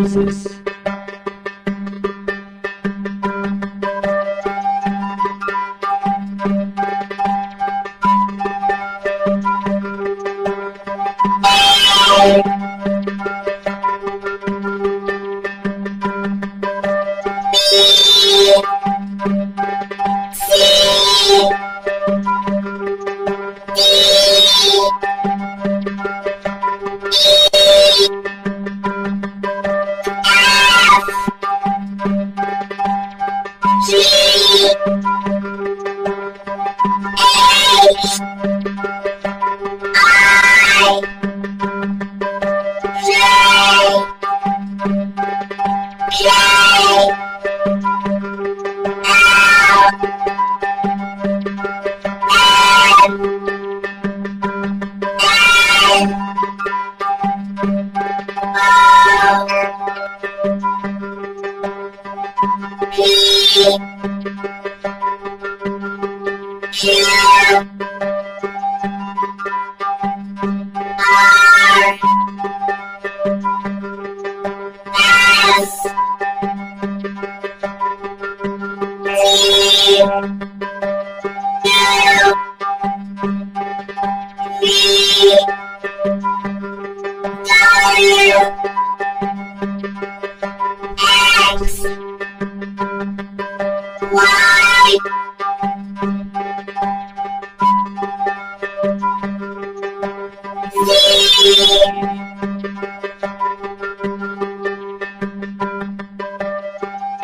Moses.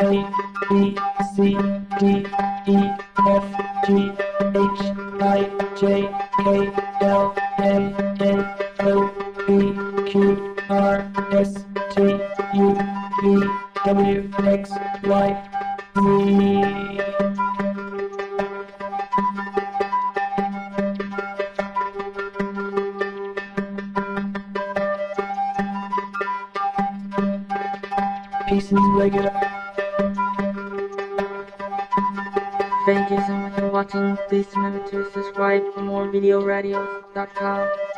A, B, C, D, E, F, G, H, I, J, K, L, M, N, O, P, Q, R, S, T, U, V, W, X, Y, Z. Peace and regular. Thank you so much for watching. Please remember to subscribe for more videoradios.com.